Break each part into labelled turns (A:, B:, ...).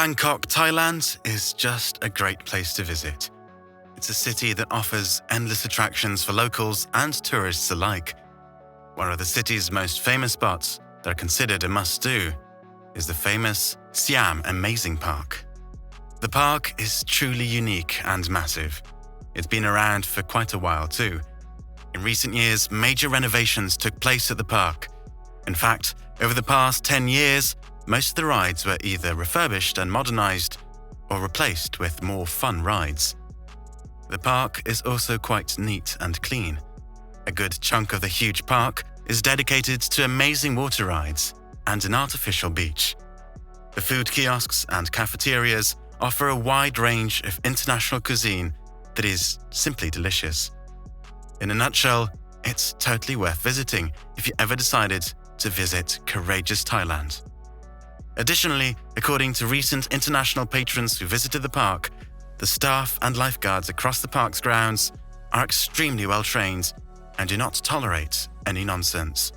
A: Bangkok, Thailand is just a great place to visit. It's a city that offers endless attractions for locals and tourists alike. One of the city's most famous spots that are considered a must-do is the famous Siam Amazing Park. The park is truly unique and massive. It's been around for quite a while too. In recent years, major renovations took place at the park. In fact, over the past 10 years, most of the rides were either refurbished and modernized or replaced with more fun rides. The park is also quite neat and clean. A good chunk of the huge park is dedicated to amazing water rides and an artificial beach. The food kiosks and cafeterias offer a wide range of international cuisine that is simply delicious. In a nutshell, it's totally worth visiting if you ever decided to visit courageous Thailand. Additionally, according to recent international patrons who visited the park, the staff and lifeguards across the park's grounds are extremely well trained and do not tolerate any nonsense.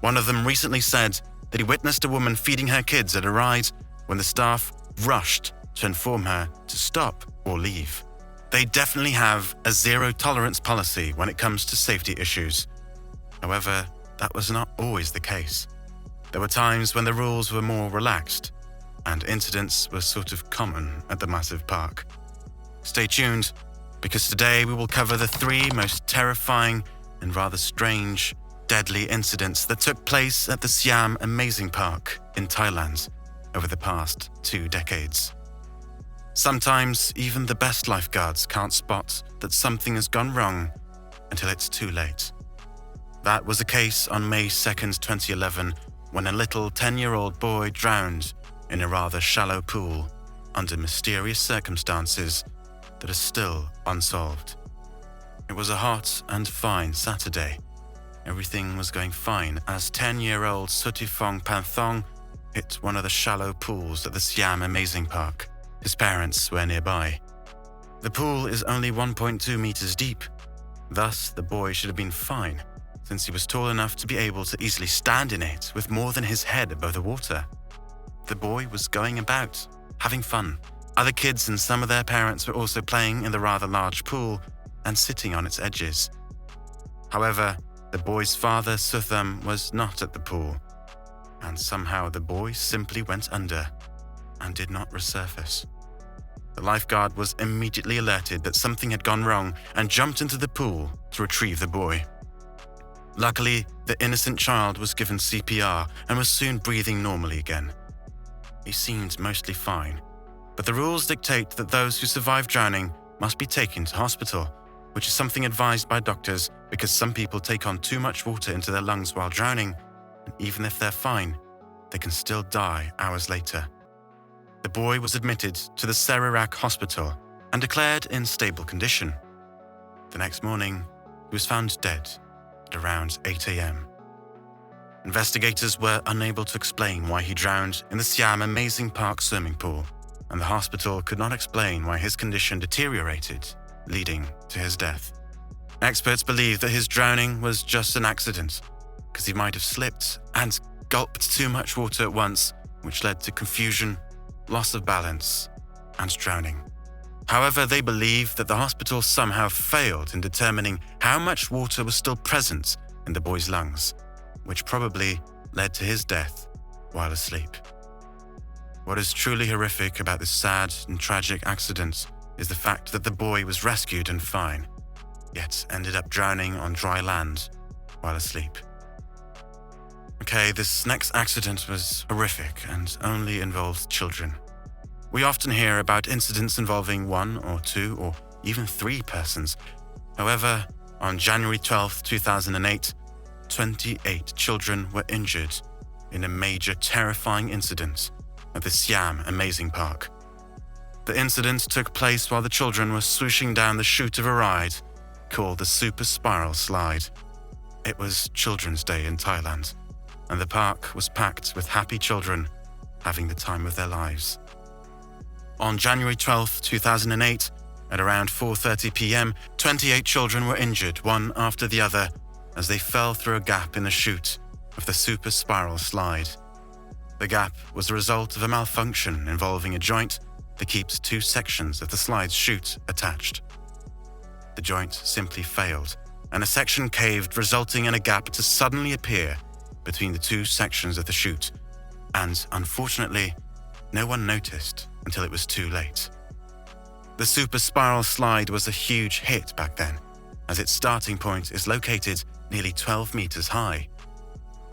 A: One of them recently said that he witnessed a woman feeding her kids at a ride when the staff rushed to inform her to stop or leave. They definitely have a zero-tolerance policy when it comes to safety issues. However, that was not always the case. There were times when the rules were more relaxed, and incidents were sort of common at the massive park. Stay tuned, because today we will cover the 3 most terrifying and rather strange, deadly incidents that took place at the Siam Amazing Park in Thailand over the past 2 decades. Sometimes even the best lifeguards can't spot that something has gone wrong until it's too late. That was the case on May 2nd, 2011, when a little 10-year-old boy drowned in a rather shallow pool under mysterious circumstances that are still unsolved. It was a hot and fine Saturday. Everything was going fine as 10-year-old Sutifong Panthong hit one of the shallow pools at the Siam Amazing Park. His parents were nearby. The pool is only 1.2 meters deep. Thus, the boy should have been fine, since he was tall enough to be able to easily stand in it with more than his head above the water. The boy was going about, having fun. Other kids and some of their parents were also playing in the rather large pool and sitting on its edges. However, the boy's father, Sutham, was not at the pool, and somehow the boy simply went under and did not resurface. The lifeguard was immediately alerted that something had gone wrong and jumped into the pool to retrieve the boy. Luckily, the innocent child was given CPR and was soon breathing normally again. He seemed mostly fine, but the rules dictate that those who survive drowning must be taken to hospital, which is something advised by doctors because some people take on too much water into their lungs while drowning, and even if they're fine, they can still die hours later. The boy was admitted to the Sararak hospital and declared in stable condition. The next morning, he was found dead at around 8 a.m. Investigators were unable to explain why he drowned in the Siam Amazing Park swimming pool, and the hospital could not explain why his condition deteriorated, leading to his death. Experts believe that his drowning was just an accident, because he might have slipped and gulped too much water at once, which led to confusion, loss of balance, and drowning. However, they believe that the hospital somehow failed in determining how much water was still present in the boy's lungs, which probably led to his death while asleep. What is truly horrific about this sad and tragic accident is the fact that the boy was rescued and fine, yet ended up drowning on dry land while asleep. Okay, this next accident was horrific and only involved children. We often hear about incidents involving 1 or 2 or even 3 persons. However, on January 12, 2008, 28 children were injured in a major terrifying incident at the Siam Amazing Park. The incident took place while the children were swooshing down the chute of a ride called the Super Spiral Slide. It was Children's Day in Thailand, and the park was packed with happy children having the time of their lives. On January 12, 2008, at around 4:30 p.m., 28 children were injured, one after the other, as they fell through a gap in the chute of the Super Spiral Slide. The gap was a result of a malfunction involving a joint that keeps two sections of the slide's chute attached. The joint simply failed, and a section caved, resulting in a gap to suddenly appear between the two sections of the chute, and unfortunately, no one noticed until it was too late. The super spiral slide was a huge hit back then, as its starting point is located nearly 12 meters high.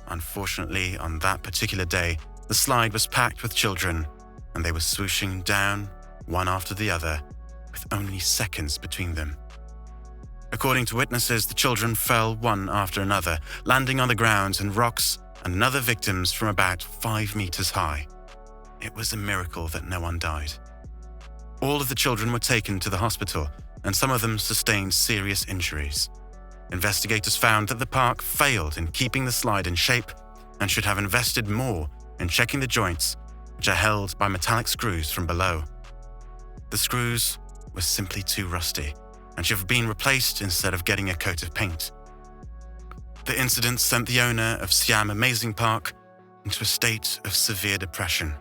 A: Unfortunately, on that particular day, the slide was packed with children, and they were swooshing down, one after the other, with only seconds between them. According to witnesses, the children fell one after another, landing on the ground and rocks and other victims from about 5 meters high. It was a miracle that no one died. All of the children were taken to the hospital, and some of them sustained serious injuries. Investigators found that the park failed in keeping the slide in shape and should have invested more in checking the joints, which are held by metallic screws from below. The screws were simply too rusty and should have been replaced instead of getting a coat of paint. The incident sent the owner of Siam Amazing Park into a state of severe depression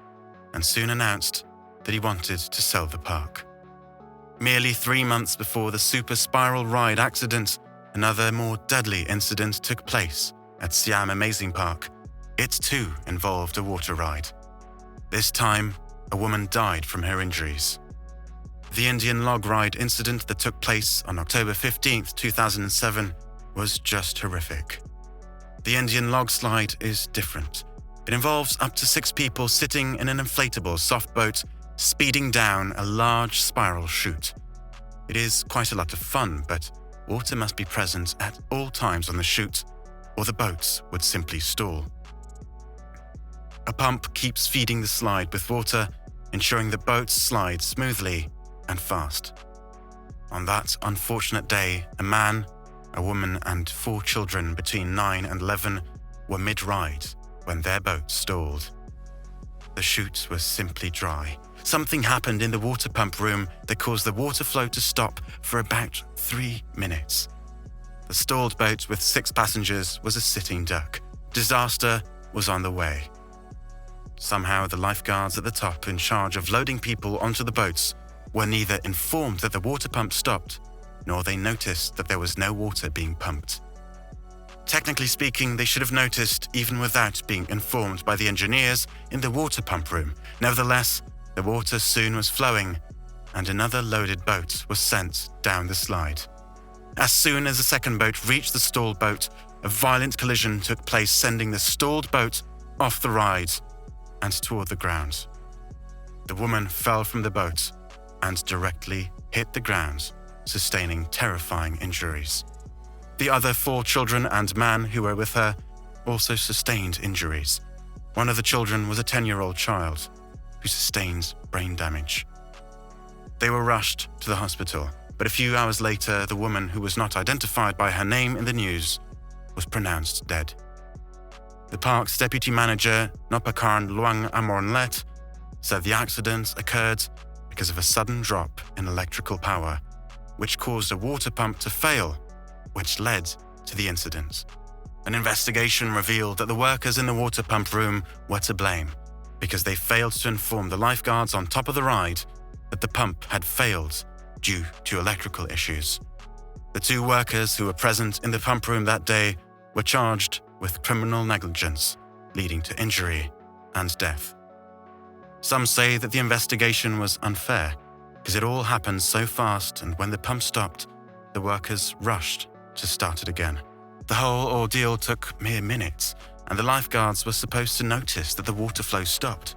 A: and soon announced that he wanted to sell the park. Merely 3 months before the super spiral ride accident, another more deadly incident took place at Siam Amazing Park. It too involved a water ride. This time, a woman died from her injuries. The Indian log ride incident that took place on October 15, 2007 was just horrific. The Indian log slide is different. It involves up to 6 people sitting in an inflatable soft boat speeding down a large spiral chute. It is quite a lot of fun, but water must be present at all times on the chute, or the boats would simply stall. A pump keeps feeding the slide with water, ensuring the boats slide smoothly and fast. On that unfortunate day, a man, a woman, and 4 children between 9 and 11 were mid-ride when their boat stalled. The chute was simply dry. Something happened in the water pump room that caused the water flow to stop for about 3 minutes. The stalled boat with 6 passengers was a sitting duck. Disaster was on the way. Somehow, the lifeguards at the top in charge of loading people onto the boats were neither informed that the water pump stopped, nor they noticed that there was no water being pumped. Technically speaking, they should have noticed even without being informed by the engineers in the water pump room. Nevertheless, the water soon was flowing, and another loaded boat was sent down the slide. As soon as the second boat reached the stalled boat, a violent collision took place, sending the stalled boat off the ride and toward the ground. The woman fell from the boat and directly hit the ground, sustaining terrifying injuries. The other 4 children and man who were with her also sustained injuries. One of the children was a 10-year-old child who sustained brain damage. They were rushed to the hospital, but a few hours later, the woman who was not identified by her name in the news was pronounced dead. The park's deputy manager, Nopakarn Luang Amornlet, said the accident occurred because of a sudden drop in electrical power, which caused a water pump to fail, which led to the incident. An investigation revealed that the workers in the water pump room were to blame because they failed to inform the lifeguards on top of the ride that the pump had failed due to electrical issues. The 2 workers who were present in the pump room that day were charged with criminal negligence, leading to injury and death. Some say that the investigation was unfair because it all happened so fast, and when the pump stopped, the workers rushed to start it again. The whole ordeal took mere minutes, and the lifeguards were supposed to notice that the water flow stopped.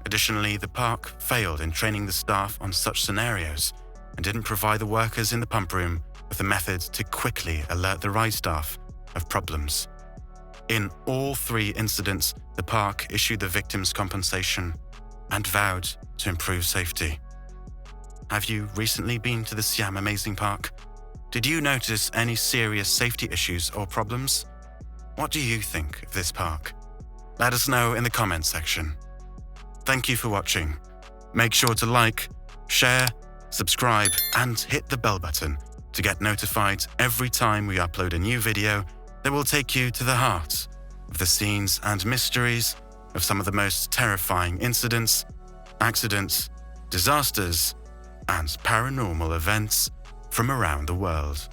A: Additionally, the park failed in training the staff on such scenarios and didn't provide the workers in the pump room with a method to quickly alert the ride staff of problems. In all 3 incidents, the park issued the victims compensation and vowed to improve safety. Have you recently been to the Siam Amazing Park? Did you notice any serious safety issues or problems? What do you think of this park? Let us know in the comments section. Thank you for watching. Make sure to like, share, subscribe, and hit the bell button to get notified every time we upload a new video that will take you to the heart of the scenes and mysteries of some of the most terrifying incidents, accidents, disasters, and paranormal events from around the world.